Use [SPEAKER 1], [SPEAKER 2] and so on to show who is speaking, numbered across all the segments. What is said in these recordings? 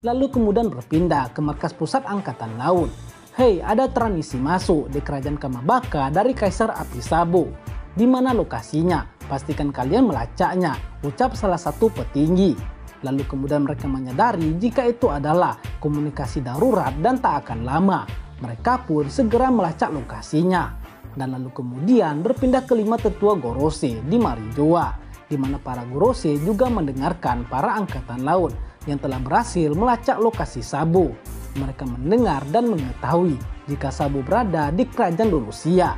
[SPEAKER 1] lalu kemudian berpindah ke markas pusat angkatan laut. Hei, ada transmisi masuk di kerajaan Kamabaka dari Kaisar Api Sabo. Di mana lokasinya? Pastikan kalian melacaknya, ucap salah satu petinggi. Lalu kemudian mereka menyadari jika itu adalah komunikasi darurat dan tak akan lama. Mereka pun segera melacak lokasinya. Dan lalu kemudian berpindah ke 5 tetua Gorose di Marijoa, di mana para Gorose juga mendengarkan para angkatan laut yang telah berhasil melacak lokasi Sabo. Mereka mendengar dan mengetahui jika Sabo berada di kerajaan Lulusia.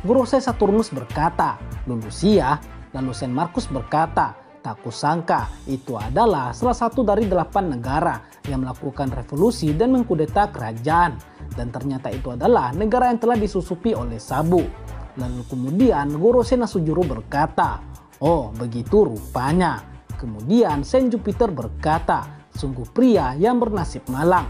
[SPEAKER 1] Gorose Saturnus berkata, Lulusia? Lalu Saint Marcus berkata, tak kusangka itu adalah salah satu dari 8 negara yang melakukan revolusi dan mengkudeta kerajaan. Dan ternyata itu adalah negara yang telah disusupi oleh Sabo. Lalu kemudian Gorose Nasujuru berkata, oh begitu rupanya. Kemudian Saint Jupiter berkata, sungguh pria yang bernasib malang.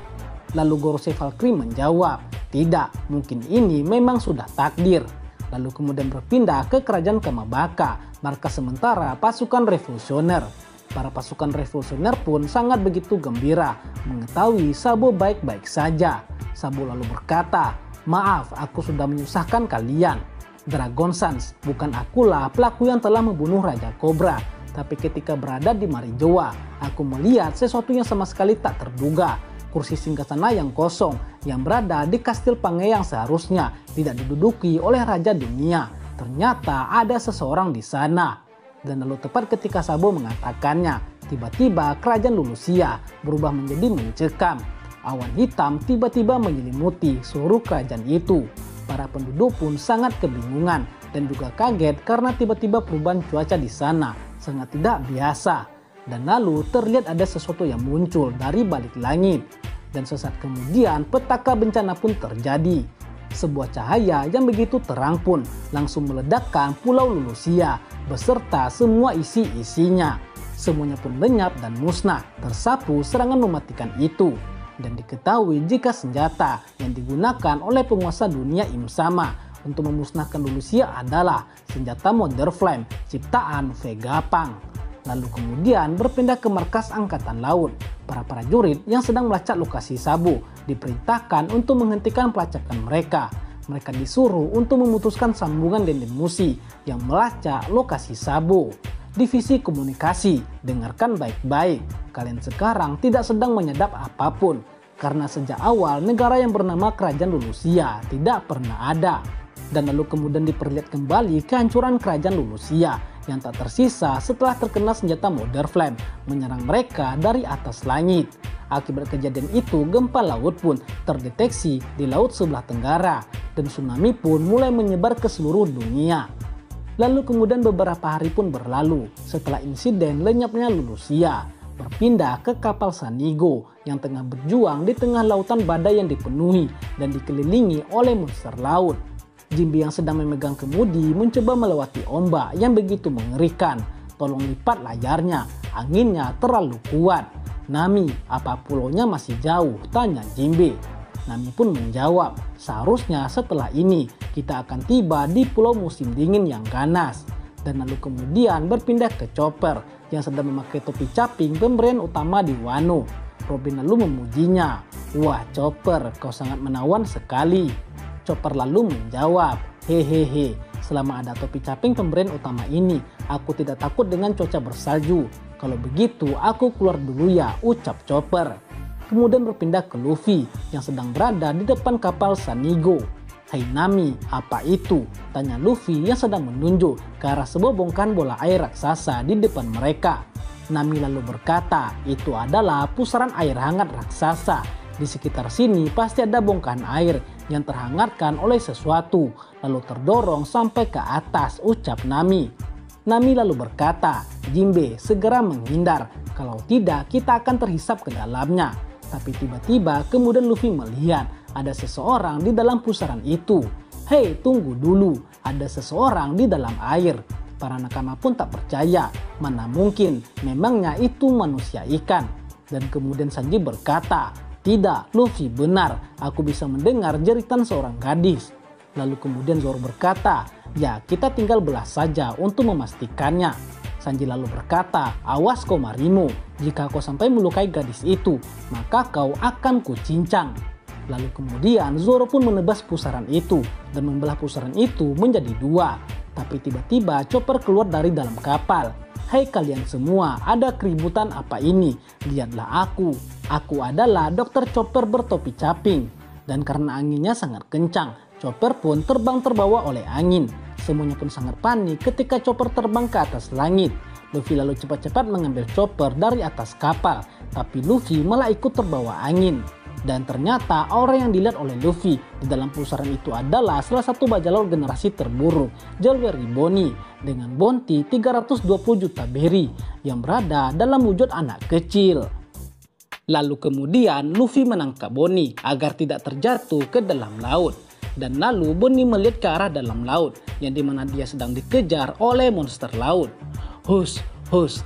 [SPEAKER 1] Lalu Gorose Valkyrie menjawab, tidak, mungkin ini memang sudah takdir. Lalu kemudian berpindah ke kerajaan Kamabaka, markas sementara pasukan revolusioner. Para pasukan revolusioner pun sangat begitu gembira mengetahui Sabo baik-baik saja. Sabo lalu berkata, maaf aku sudah menyusahkan kalian. Dragon Sons, bukan akulah pelaku yang telah membunuh Raja Cobra. Tapi ketika berada di Marijoa, aku melihat sesuatu yang sama sekali tak terduga. Kursi singgasana yang kosong yang berada di Kastil Pange yang seharusnya tidak diduduki oleh Raja Dunia. Ternyata ada seseorang di sana. Dan lalu tepat ketika Sabo mengatakannya, tiba-tiba kerajaan Lulusia berubah menjadi mencekam. Awan hitam tiba-tiba menyelimuti seluruh kerajaan itu. Para penduduk pun sangat kebingungan dan juga kaget karena tiba-tiba perubahan cuaca di sana sangat tidak biasa. Dan lalu terlihat ada sesuatu yang muncul dari balik langit. Dan sesaat kemudian petaka bencana pun terjadi. Sebuah cahaya yang begitu terang pun langsung meledakkan Pulau Lulusia beserta semua isi-isinya. Semuanya pun lenyap dan musnah tersapu serangan mematikan itu. Dan diketahui jika senjata yang digunakan oleh penguasa dunia Imsama untuk memusnahkan Lulusia adalah senjata Mother Flame ciptaan Vegapunk. Lalu kemudian berpindah ke markas angkatan laut. Para prajurit yang sedang melacak lokasi Sabo diperintahkan untuk menghentikan pelacakan mereka. Mereka disuruh untuk memutuskan sambungan dendam musi yang melacak lokasi Sabo. Divisi komunikasi, dengarkan baik-baik. Kalian sekarang tidak sedang menyadap apapun. Karena sejak awal negara yang bernama Kerajaan Lulusia tidak pernah ada. Dan lalu kemudian diperlihat kembali kehancuran Kerajaan Lulusia yang tak tersisa setelah terkena senjata Mother Flame menyerang mereka dari atas langit. Akibat kejadian itu, gempa laut pun terdeteksi di laut sebelah tenggara dan tsunami pun mulai menyebar ke seluruh dunia. Lalu kemudian beberapa hari pun berlalu setelah insiden lenyapnya Lulusia. Berpindah ke kapal Sanigo yang tengah berjuang di tengah lautan badai yang dipenuhi dan dikelilingi oleh monster laut. Jimbe yang sedang memegang kemudi mencoba melewati ombak yang begitu mengerikan. Tolong lipat layarnya, anginnya terlalu kuat. Nami, apa pulaunya masih jauh? Tanya Jimbe. Nami pun menjawab, seharusnya setelah ini kita akan tiba di pulau musim dingin yang ganas. Dan lalu kemudian berpindah ke Chopper yang sedang memakai topi caping pemberian utama di Wano. Robin lalu memujinya, wah Chopper, kau sangat menawan sekali. Chopper lalu menjawab, hehehe, selama ada topi caping pemberian utama ini, aku tidak takut dengan cuaca bersalju. Kalau begitu aku keluar dulu ya, ucap Chopper. Kemudian berpindah ke Luffy yang sedang berada di depan kapal Sanigo. Hai Nami, apa itu? Tanya Luffy yang sedang menunjuk ke arah sebuah bongkahan bola air raksasa di depan mereka. Nami lalu berkata, itu adalah pusaran air hangat raksasa. Di sekitar sini pasti ada bongkahan air yang terhangatkan oleh sesuatu lalu terdorong sampai ke atas, ucap Nami. Nami lalu berkata, Jimbe segera menghindar, kalau tidak kita akan terhisap ke dalamnya. Tapi tiba-tiba kemudian Luffy melihat ada seseorang di dalam pusaran itu. Hei, tunggu dulu, ada seseorang di dalam air. Para nakama pun tak percaya, mana mungkin, memangnya itu manusia ikan. Dan kemudian Sanji berkata, tidak, Luffy benar, aku bisa mendengar jeritan seorang gadis. Lalu kemudian Zoro berkata, ya kita tinggal belah saja untuk memastikannya. Sanji lalu berkata, "Awas kau Marimo, jika kau sampai melukai gadis itu, maka kau akan kucincang." Lalu kemudian Zoro pun menebas pusaran itu dan membelah pusaran itu menjadi dua. Tapi tiba-tiba Chopper keluar dari dalam kapal. "Hei kalian semua, ada keributan apa ini? Lihatlah aku. Aku adalah Dr. Chopper bertopi caping." Dan karena anginnya sangat kencang, Chopper pun terbang terbawa oleh angin. Semuanya pun sangat panik ketika Chopper terbang ke atas langit. Luffy lalu cepat-cepat mengambil Chopper dari atas kapal, tapi Luffy malah ikut terbawa angin. Dan ternyata orang yang dilihat oleh Luffy di dalam pusaran itu adalah salah satu bajak laut generasi terburuk, Jewelry Bonnie, dengan bounty 320 juta berry yang berada dalam wujud anak kecil. Lalu kemudian Luffy menangkap Bonnie agar tidak terjatuh ke dalam laut. Dan lalu Bonnie melihat ke arah dalam laut yang dimana dia sedang dikejar oleh monster laut. Hush,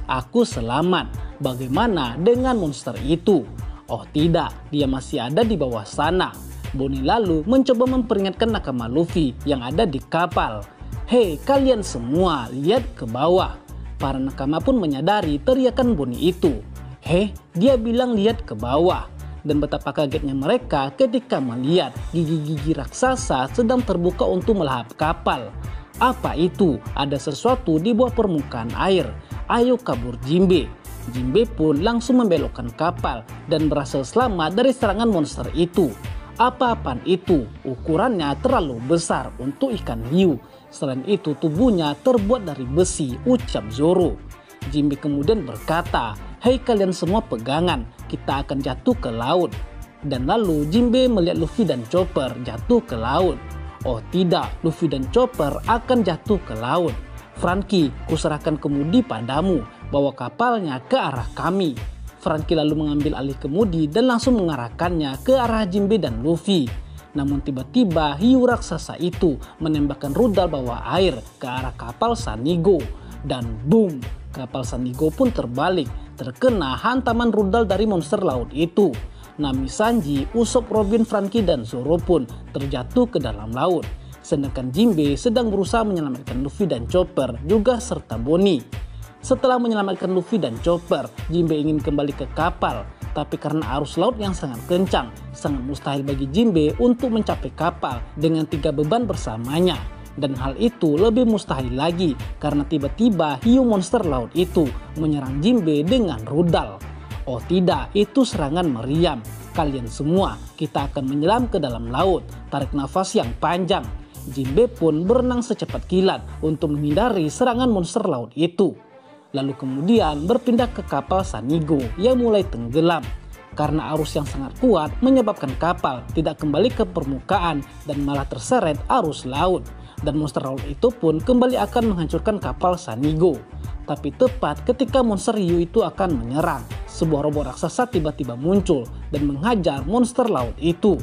[SPEAKER 1] aku selamat. Bagaimana dengan monster itu? Oh tidak, dia masih ada di bawah sana. Bonnie lalu mencoba memperingatkan nakama Luffy yang ada di kapal. Hei kalian semua, lihat ke bawah. Para nakama pun menyadari teriakan Bonnie itu. Hei, dia bilang lihat ke bawah. Dan betapa kagetnya mereka ketika melihat gigi-gigi raksasa sedang terbuka untuk melahap kapal. Apa itu? Ada sesuatu di bawah permukaan air. Ayo kabur Jinbe. Jinbe pun langsung membelokkan kapal dan berhasil selamat dari serangan monster itu. Apa-apaan itu? Ukurannya terlalu besar untuk ikan hiu. Selain itu tubuhnya terbuat dari besi, ucap Zoro. Jinbe kemudian berkata, "Hei kalian semua pegangan, kita akan jatuh ke laut." Dan lalu Jinbe melihat Luffy dan Chopper jatuh ke laut. Oh tidak, Luffy dan Chopper akan jatuh ke laut. "Franky, kuserahkan kemudi padamu, bawa kapalnya ke arah kami." Franky lalu mengambil alih kemudi dan langsung mengarahkannya ke arah Jinbe dan Luffy. Namun tiba-tiba hiu raksasa itu menembakkan rudal bawah air ke arah kapal Sanigo. Dan boom, kapal Sanigo pun terbalik, terkena hantaman rudal dari monster laut itu. Nami Sanji, Usopp, Robin, Franky, dan Zoro pun terjatuh ke dalam laut. Sedangkan Jinbe sedang berusaha menyelamatkan Luffy dan Chopper juga serta Bonnie. Setelah menyelamatkan Luffy dan Chopper, Jinbe ingin kembali ke kapal. Tapi karena arus laut yang sangat kencang, sangat mustahil bagi Jinbe untuk mencapai kapal dengan 3 beban bersamanya. Dan hal itu lebih mustahil lagi karena tiba-tiba hiu monster laut itu menyerang Jinbe dengan rudal. Oh tidak, itu serangan meriam. Kalian semua, kita akan menyelam ke dalam laut. Tarik nafas yang panjang. Jinbe pun berenang secepat kilat untuk menghindari serangan monster laut itu. Lalu kemudian berpindah ke kapal Sanigo yang mulai tenggelam. Karena arus yang sangat kuat menyebabkan kapal tidak kembali ke permukaan dan malah terseret arus laut. Dan monster laut itu pun kembali akan menghancurkan kapal Sanigo. Tapi tepat ketika monster hiu itu akan menyerang, sebuah robot raksasa tiba-tiba muncul dan menghajar monster laut itu.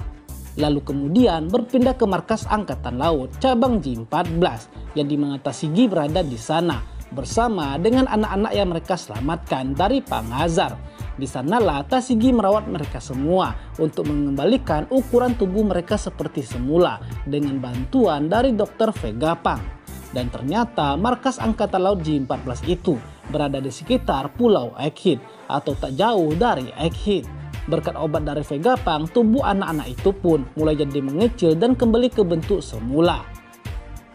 [SPEAKER 1] Lalu kemudian berpindah ke markas Angkatan Laut cabang J14 yang dimana Tashigi berada di sana bersama dengan anak-anak yang mereka selamatkan dari Pangazar. Di sanalah Tashigi merawat mereka semua untuk mengembalikan ukuran tubuh mereka seperti semula dengan bantuan dari Dr. Vegapunk. Dan ternyata markas Angkatan Laut J14 itu berada di sekitar Pulau Egghead atau tak jauh dari Egghead. Berkat obat dari Vegapunk, tubuh anak-anak itu pun mulai jadi mengecil dan kembali ke bentuk semula.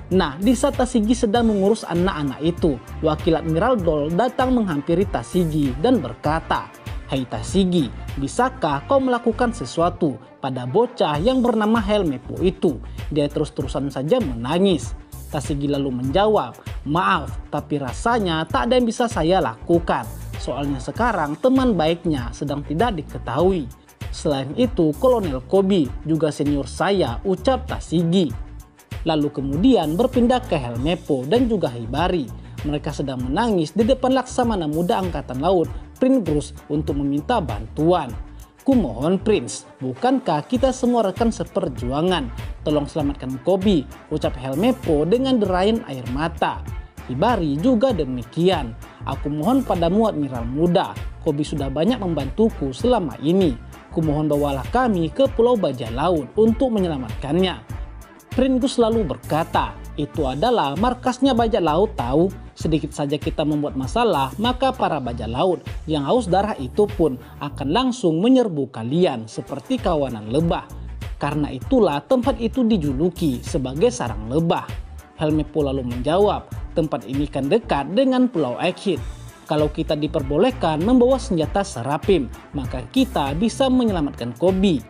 [SPEAKER 1] Nah, di saat Tashigi sedang mengurus anak-anak itu, wakil Admiral Doll datang menghampiri Tashigi dan berkata, "Hei Tashigi, bisakah kau melakukan sesuatu pada bocah yang bernama Helmeppo itu? Dia terus-terusan saja menangis." Tashigi lalu menjawab, "Maaf, tapi rasanya tak ada yang bisa saya lakukan. Soalnya sekarang teman baiknya sedang tidak diketahui. Selain itu, Kolonel Koby juga senior saya," ucap Tashigi. Lalu kemudian berpindah ke Helmeppo dan juga Hibari. Mereka sedang menangis di depan Laksamana Muda Angkatan Laut, Prince Bruce, untuk meminta bantuan. "Kumohon Prince, bukankah kita semua rekan seperjuangan? Tolong selamatkan Koby," ucap Helmeppo dengan derayan air mata. Hibari juga demikian. "Aku mohon padamu Admiral Muda, Koby sudah banyak membantuku selama ini. Kumohon bawalah kami ke Pulau Bajak Laut untuk menyelamatkannya." Prince lalu berkata, "Itu adalah markasnya bajak laut tahu. Sedikit saja kita membuat masalah, maka para bajak laut yang haus darah itu pun akan langsung menyerbu kalian seperti kawanan lebah. Karena itulah tempat itu dijuluki sebagai sarang lebah. Helmeppo lalu menjawab, tempat ini kan dekat dengan Pulau Egghead. Kalau kita diperbolehkan membawa senjata serapim, maka kita bisa menyelamatkan Koby.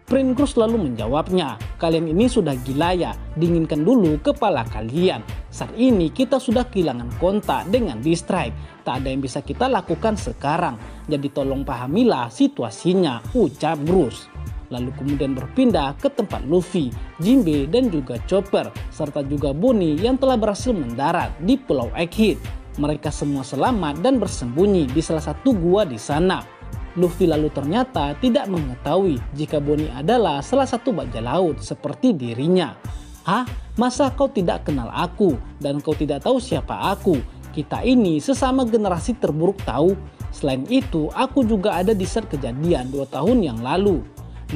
[SPEAKER 1] Pringles lalu menjawabnya, kalian ini sudah gila ya, dinginkan dulu kepala kalian. Saat ini kita sudah kehilangan kontak dengan Distrike, tak ada yang bisa kita lakukan sekarang. Jadi tolong pahamilah situasinya, ucap Bruce. Lalu kemudian berpindah ke tempat Luffy, Jinbe dan juga Chopper, serta juga Bonnie yang telah berhasil mendarat di Pulau Egghead. Mereka semua selamat dan bersembunyi di salah satu gua di sana. Luffy lalu ternyata tidak mengetahui jika Bonnie adalah salah satu bajak laut seperti dirinya. Hah? Masa kau tidak kenal aku dan kau tidak tahu siapa aku? Kita ini sesama generasi terburuk tahu. Selain itu, aku juga ada di saat kejadian 2 tahun yang lalu.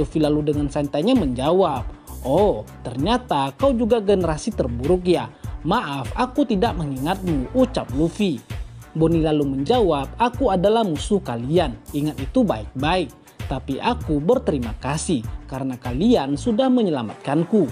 [SPEAKER 1] Luffy lalu dengan santainya menjawab, oh ternyata kau juga generasi terburuk ya. Maaf, aku tidak mengingatmu, ucap Luffy. Bonnie lalu menjawab, aku adalah musuh kalian, ingat itu baik-baik. Tapi aku berterima kasih karena kalian sudah menyelamatkanku.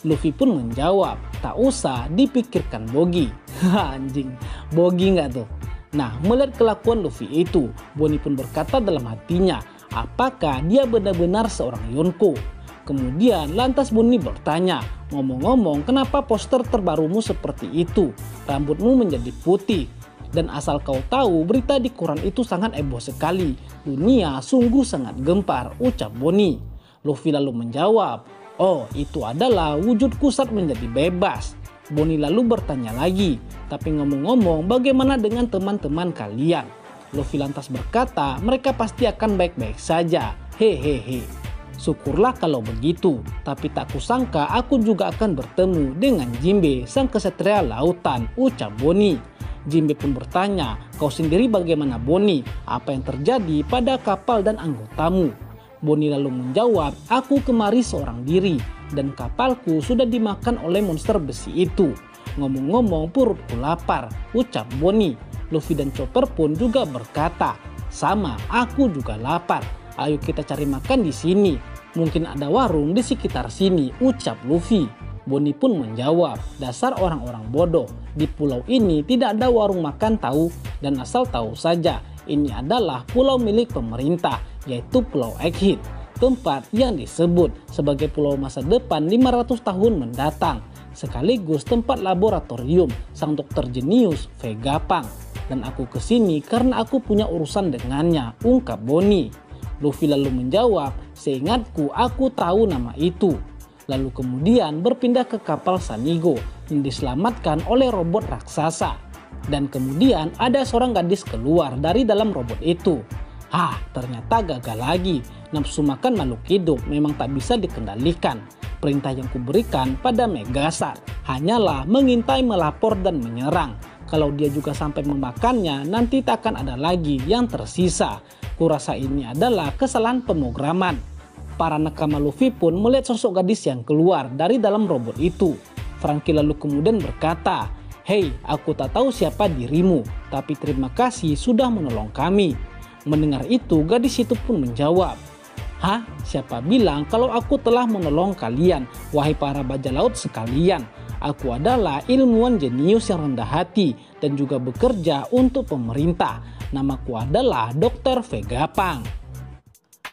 [SPEAKER 1] Luffy pun menjawab, tak usah dipikirkan Boggy. Anjing, Boggy nggak tuh? Nah, melihat kelakuan Luffy itu, Bonnie pun berkata dalam hatinya, apakah dia benar-benar seorang Yonko? Kemudian lantas Bonnie bertanya, ngomong-ngomong kenapa poster terbarumu seperti itu? Rambutmu menjadi putih. Dan asal kau tahu, berita di koran itu sangat heboh sekali. Dunia sungguh sangat gempar, ucap Bonnie. Luffy lalu menjawab, oh itu adalah wujudku saat menjadi bebas. Bonnie lalu bertanya lagi, tapi ngomong-ngomong bagaimana dengan teman-teman kalian? Luffy lantas berkata, mereka pasti akan baik-baik saja. Hehehe. Syukurlah kalau begitu, tapi tak kusangka aku juga akan bertemu dengan Jinbe, sang kesatria lautan, ucap Bonnie. Jinbe pun bertanya, kau sendiri bagaimana Bonnie? Apa yang terjadi pada kapal dan anggotamu? Bonnie lalu menjawab, aku kemari seorang diri dan kapalku sudah dimakan oleh monster besi itu. Ngomong-ngomong perutku lapar, ucap Bonnie. Luffy dan Chopper pun juga berkata, sama, aku juga lapar. Ayo kita cari makan di sini. Mungkin ada warung di sekitar sini, ucap Luffy. Bonnie pun menjawab, dasar orang-orang bodoh. Di pulau ini tidak ada warung makan tahu, dan asal tahu saja, ini adalah pulau milik pemerintah, yaitu Pulau Egghead. Tempat yang disebut sebagai pulau masa depan 500 tahun mendatang. Sekaligus tempat laboratorium sang dokter jenius Vegapunk. Dan aku kesini karena aku punya urusan dengannya, ungkap Bonnie. Luffy lalu menjawab, seingatku aku tahu nama itu. Lalu kemudian berpindah ke kapal Sanigo yang diselamatkan oleh robot raksasa. Dan kemudian ada seorang gadis keluar dari dalam robot itu. Ternyata gagal lagi. Nafsu makan makhluk hidup memang tak bisa dikendalikan. Perintah yang kuberikan pada Megasar hanyalah mengintai, melapor dan menyerang. Kalau dia juga sampai memakannya, nanti tak akan ada lagi yang tersisa. Kurasa ini adalah kesalahan pemrograman. Para nakama Luffy pun melihat sosok gadis yang keluar dari dalam robot itu. Franky lalu kemudian berkata, hei, aku tak tahu siapa dirimu, tapi terima kasih sudah menolong kami. Mendengar itu, gadis itu pun menjawab, hah? Siapa bilang kalau aku telah menolong kalian, wahai para bajak laut sekalian? Aku adalah ilmuwan jenius yang rendah hati dan juga bekerja untuk pemerintah. Namaku adalah Dr. Vegapunk.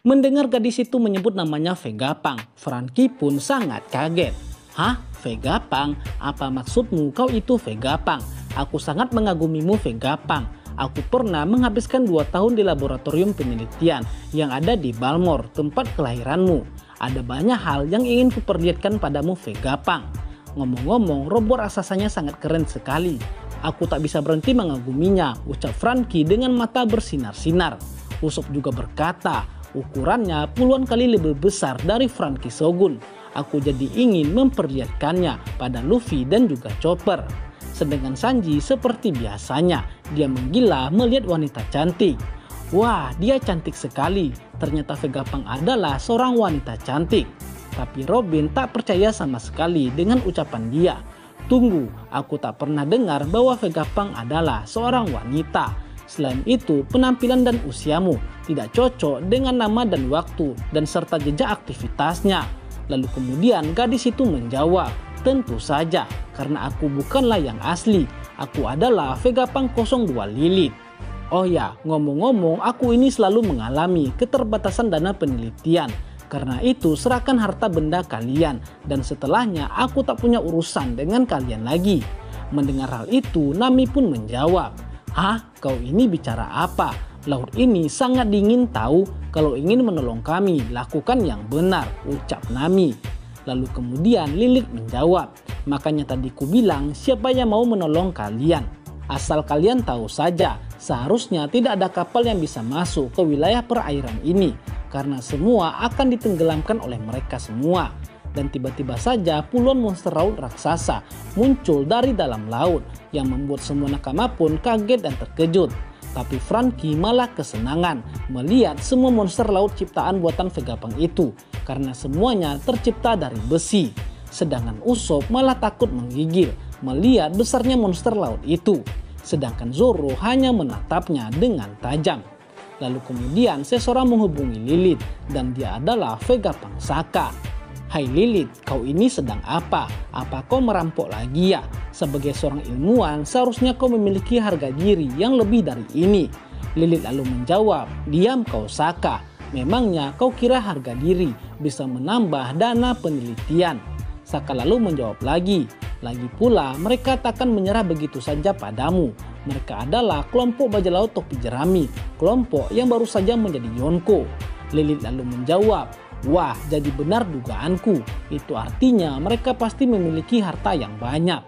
[SPEAKER 1] Mendengar gadis itu menyebut namanya Vegapunk, Franky pun sangat kaget. Hah? Vegapunk? Apa maksudmu kau itu Vegapunk? Aku sangat mengagumimu Vegapunk. Aku pernah menghabiskan 2 tahun di laboratorium penelitian yang ada di Balmor, tempat kelahiranmu. Ada banyak hal yang ingin kuperlihatkan padamu Vegapunk. Ngomong-ngomong, robot raksasanya sangat keren sekali. Aku tak bisa berhenti mengaguminya, ucap Franky dengan mata bersinar-sinar. Usopp juga berkata, ukurannya puluhan kali lebih besar dari Franky Shogun. Aku jadi ingin memperlihatkannya pada Luffy dan juga Chopper. Sedangkan Sanji seperti biasanya, dia menggila melihat wanita cantik. Wah, dia cantik sekali. Ternyata Vegapunk adalah seorang wanita cantik. Tapi Robin tak percaya sama sekali dengan ucapan dia. Tunggu, aku tak pernah dengar bahwa Vegapunk adalah seorang wanita. Selain itu, penampilan dan usiamu tidak cocok dengan nama dan waktu dan serta jejak aktivitasnya. Lalu kemudian gadis itu menjawab, tentu saja, karena aku bukanlah yang asli. Aku adalah Vegapunk 02 Lilith. Oh ya, ngomong-ngomong, aku ini selalu mengalami keterbatasan dana penelitian. Karena itu, serahkan harta benda kalian, dan setelahnya aku tak punya urusan dengan kalian lagi. Mendengar hal itu, Nami pun menjawab, "Hah, kau ini bicara apa? Laut ini sangat dingin tahu. Kalau ingin menolong kami, lakukan yang benar," ucap Nami. Lalu kemudian Lilith menjawab, "Makanya tadi ku bilang siapa yang mau menolong kalian. Asal kalian tahu saja, seharusnya tidak ada kapal yang bisa masuk ke wilayah perairan ini. Karena semua akan ditenggelamkan oleh mereka semua." Dan tiba-tiba saja puluhan monster laut raksasa muncul dari dalam laut yang membuat semua nakama pun kaget dan terkejut. Tapi Franky malah kesenangan melihat semua monster laut ciptaan buatan Vegapunk itu karena semuanya tercipta dari besi. Sedangkan Usopp malah takut menggigil melihat besarnya monster laut itu. Sedangkan Zoro hanya menatapnya dengan tajam. Lalu kemudian seseorang menghubungi Lilith dan dia adalah Vegapunk Sokka. "Hai Lilith, kau ini sedang apa? Apa kau merampok lagi ya? Sebagai seorang ilmuwan, seharusnya kau memiliki harga diri yang lebih dari ini." Lilith lalu menjawab, "Diam kau Sokka. Memangnya kau kira harga diri bisa menambah dana penelitian?" Sokka lalu menjawab lagi pula mereka takkan menyerah begitu saja padamu. Mereka adalah kelompok bajak laut topi jerami, kelompok yang baru saja menjadi Yonko. Lilith lalu menjawab, "Wah, jadi benar dugaanku. Itu artinya mereka pasti memiliki harta yang banyak."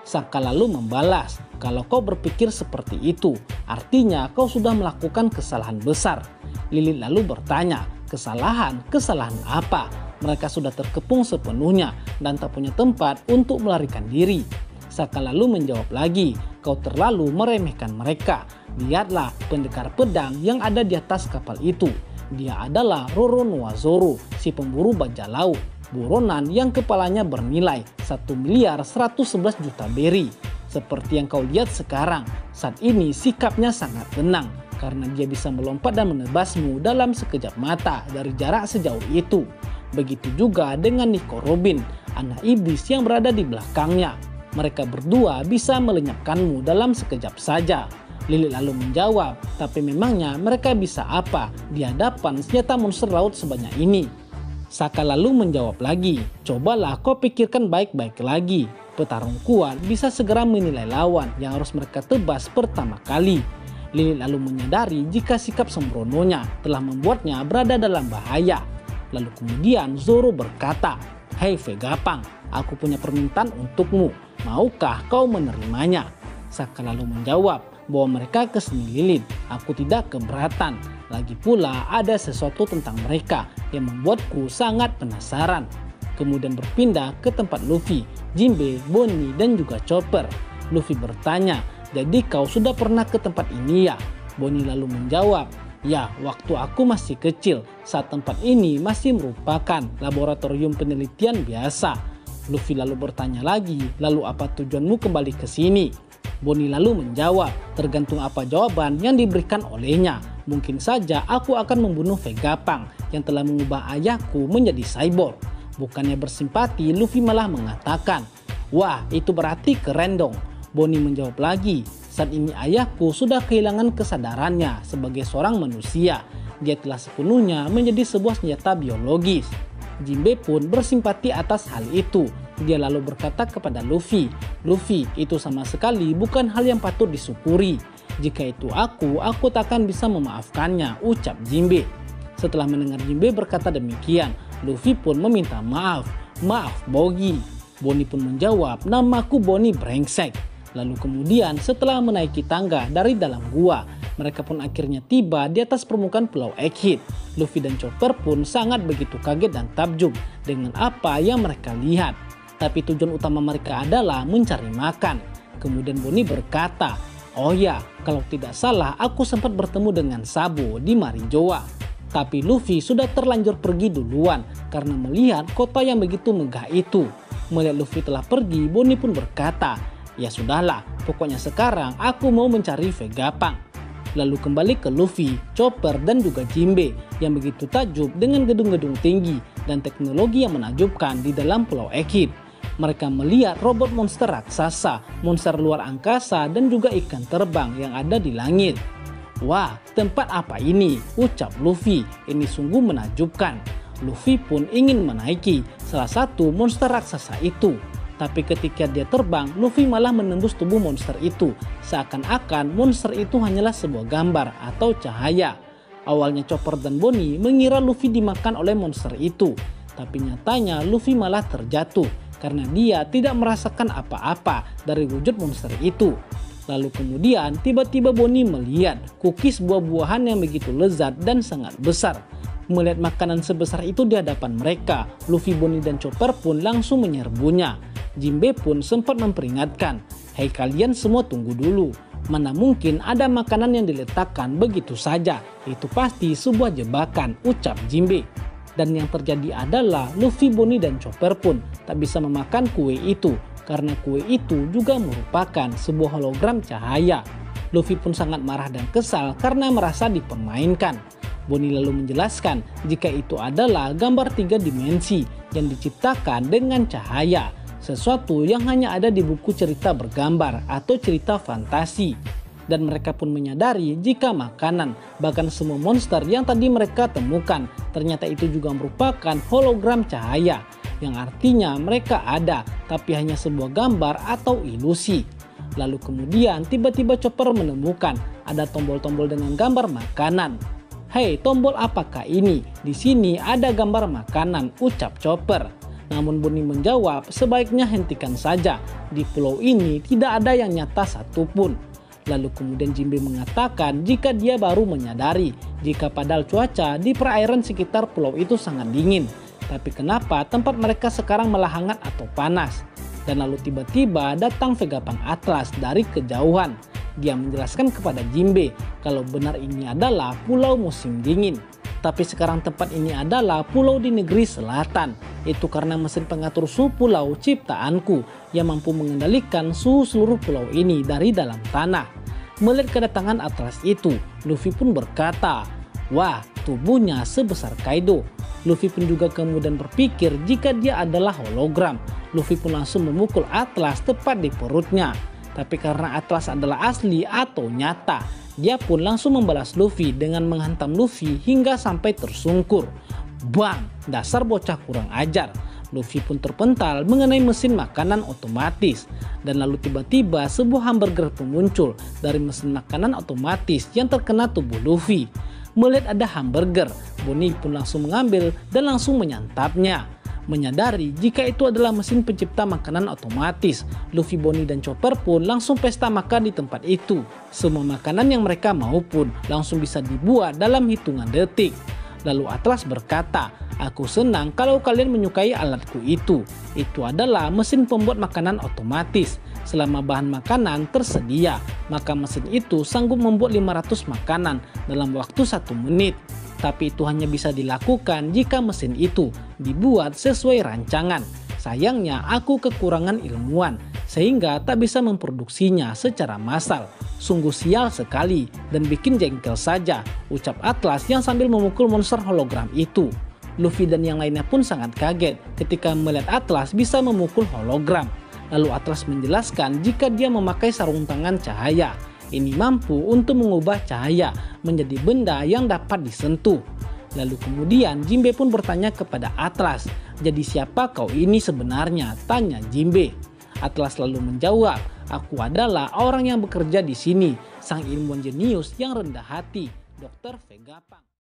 [SPEAKER 1] Sokka lalu membalas, "Kalau kau berpikir seperti itu, artinya kau sudah melakukan kesalahan besar." Lilith lalu bertanya, "Kesalahan? Kesalahan apa? Mereka sudah terkepung sepenuhnya dan tak punya tempat untuk melarikan diri." Sokka lalu menjawab lagi, "Kau terlalu meremehkan mereka. Lihatlah pendekar pedang yang ada di atas kapal itu. Dia adalah Roronoa-Zoro, si pemburu bajak laut. Buronan yang kepalanya bernilai 1.111 juta beri. Seperti yang kau lihat sekarang, saat ini sikapnya sangat tenang karena dia bisa melompat dan menebasmu dalam sekejap mata dari jarak sejauh itu. Begitu juga dengan Nico Robin, anak iblis yang berada di belakangnya. Mereka berdua bisa melenyapkanmu dalam sekejap saja." Lilith lalu menjawab, "Tapi memangnya mereka bisa apa di hadapan senjata monster laut sebanyak ini?" Sokka lalu menjawab lagi, "Cobalah kau pikirkan baik-baik lagi. Petarung kuat bisa segera menilai lawan yang harus mereka tebas pertama kali." Lilith lalu menyadari jika sikap sembrononya telah membuatnya berada dalam bahaya. Lalu kemudian Zoro berkata, "Hei Vegapunk, aku punya permintaan untukmu. Maukah kau menerimanya?" Sokka lalu menjawab, "Bawa mereka ke sini Lilith, aku tidak keberatan. Lagi pula ada sesuatu tentang mereka yang membuatku sangat penasaran." Kemudian berpindah ke tempat Luffy, Jinbe, Bonnie, dan juga Chopper. Luffy bertanya, "Jadi kau sudah pernah ke tempat ini ya?" Bonnie lalu menjawab, "Ya, waktu aku masih kecil, saat tempat ini masih merupakan laboratorium penelitian biasa." Luffy lalu bertanya lagi, "Lalu apa tujuanmu kembali ke sini?" Bonnie lalu menjawab, "Tergantung apa jawaban yang diberikan olehnya. Mungkin saja aku akan membunuh Vegapunk yang telah mengubah ayahku menjadi cyborg." Bukannya bersimpati, Luffy malah mengatakan, "Wah, itu berarti keren dong." Bonnie menjawab lagi, "Saat ini ayahku sudah kehilangan kesadarannya sebagai seorang manusia. Dia telah sepenuhnya menjadi sebuah senjata biologis." Jinbe pun bersimpati atas hal itu. Dia lalu berkata kepada Luffy, "Luffy, itu sama sekali bukan hal yang patut disyukuri. Jika itu aku takkan bisa memaafkannya," ucap Jinbe. Setelah mendengar Jinbe berkata demikian, Luffy pun meminta maaf. "Maaf Boggy." Bonnie pun menjawab, "Namaku Bonnie brengsek." Lalu kemudian setelah menaiki tangga dari dalam gua, mereka pun akhirnya tiba di atas permukaan Pulau Egghead. Luffy dan Chopper pun sangat begitu kaget dan takjub dengan apa yang mereka lihat. Tapi tujuan utama mereka adalah mencari makan. Kemudian Bonnie berkata, "Oh ya, kalau tidak salah aku sempat bertemu dengan Sabo di Marijoa." Tapi Luffy sudah terlanjur pergi duluan karena melihat kota yang begitu megah itu. Melihat Luffy telah pergi, Bonnie pun berkata, "Ya sudahlah, pokoknya sekarang aku mau mencari Vegapunk." Lalu kembali ke Luffy, Chopper, dan juga Jinbe yang begitu takjub dengan gedung-gedung tinggi dan teknologi yang menakjubkan di dalam Pulau Egghead. Mereka melihat robot monster raksasa, monster luar angkasa, dan juga ikan terbang yang ada di langit. "Wah, tempat apa ini?" ucap Luffy. "Ini sungguh menakjubkan." Luffy pun ingin menaiki salah satu monster raksasa itu. Tapi ketika dia terbang, Luffy malah menembus tubuh monster itu. Seakan-akan monster itu hanyalah sebuah gambar atau cahaya. Awalnya Chopper dan Bonnie mengira Luffy dimakan oleh monster itu. Tapi nyatanya Luffy malah terjatuh karena dia tidak merasakan apa-apa dari wujud monster itu. Lalu kemudian tiba-tiba Bonnie melihat cookies buah-buahan yang begitu lezat dan sangat besar. Melihat makanan sebesar itu di hadapan mereka, Luffy, Bonnie, dan Chopper pun langsung menyerbunya. Jinbe pun sempat memperingatkan, "Hei kalian semua, tunggu dulu. Mana mungkin ada makanan yang diletakkan begitu saja. Itu pasti sebuah jebakan," ucap Jinbe. Dan yang terjadi adalah Luffy, Bonnie, dan Chopper pun tak bisa memakan kue itu karena kue itu juga merupakan sebuah hologram cahaya. Luffy pun sangat marah dan kesal karena merasa dipermainkan. Bonnie lalu menjelaskan jika itu adalah gambar 3 dimensi yang diciptakan dengan cahaya, sesuatu yang hanya ada di buku cerita bergambar atau cerita fantasi. Dan mereka pun menyadari jika makanan, bahkan semua monster yang tadi mereka temukan, ternyata itu juga merupakan hologram cahaya, yang artinya mereka ada, tapi hanya sebuah gambar atau ilusi. Lalu kemudian tiba-tiba Chopper menemukan ada tombol-tombol dengan gambar makanan. "Hei, tombol apakah ini? Di sini ada gambar makanan," ucap Chopper. Namun Bonnie menjawab, "Sebaiknya hentikan saja. Di pulau ini tidak ada yang nyata satupun." Lalu kemudian Jinbe mengatakan jika dia baru menyadari jika padahal cuaca di perairan sekitar pulau itu sangat dingin. Tapi kenapa tempat mereka sekarang malah hangat atau panas? Dan lalu tiba-tiba datang Vegapunk Atlas dari kejauhan. Dia menjelaskan kepada Jinbe kalau benar ini adalah pulau musim dingin. Tapi sekarang tempat ini adalah pulau di negeri selatan. Itu karena mesin pengatur suhu pulau ciptaanku yang mampu mengendalikan suhu seluruh pulau ini dari dalam tanah. Melihat kedatangan Atlas itu, Luffy pun berkata, "Wah, tubuhnya sebesar Kaido." Luffy pun juga kemudian berpikir jika dia adalah hologram. Luffy pun langsung memukul Atlas tepat di perutnya. Tapi karena Atlas adalah asli atau nyata, dia pun langsung membalas Luffy dengan menghantam Luffy hingga sampai tersungkur. Bang! Dasar bocah kurang ajar. Luffy pun terpental mengenai mesin makanan otomatis. Dan lalu tiba-tiba sebuah hamburger pun muncul dari mesin makanan otomatis yang terkena tubuh Luffy. Melihat ada hamburger, Bonnie pun langsung mengambil dan langsung menyantapnya. Menyadari jika itu adalah mesin pencipta makanan otomatis, Luffy, Bonnie, dan Chopper pun langsung pesta makan di tempat itu. Semua makanan yang mereka mau pun langsung bisa dibuat dalam hitungan detik. Lalu Atlas berkata, "Aku senang kalau kalian menyukai alatku itu. Itu adalah mesin pembuat makanan otomatis. Selama bahan makanan tersedia, maka mesin itu sanggup membuat 500 makanan dalam waktu 1 menit. Tapi itu hanya bisa dilakukan jika mesin itu dibuat sesuai rancangan. Sayangnya aku kekurangan ilmuwan sehingga tak bisa memproduksinya secara massal. Sungguh sial sekali dan bikin jengkel saja," ucap Atlas yang sambil memukul monster hologram itu. Luffy dan yang lainnya pun sangat kaget ketika melihat Atlas bisa memukul hologram. Lalu Atlas menjelaskan jika dia memakai sarung tangan cahaya. Ini mampu untuk mengubah cahaya menjadi benda yang dapat disentuh. Lalu kemudian Jinbe pun bertanya kepada Atlas, "Jadi siapa kau ini sebenarnya?" tanya Jinbe. Atlas lalu menjawab, "Aku adalah orang yang bekerja di sini, sang ilmuwan jenius yang rendah hati, Dr. Vegapunk."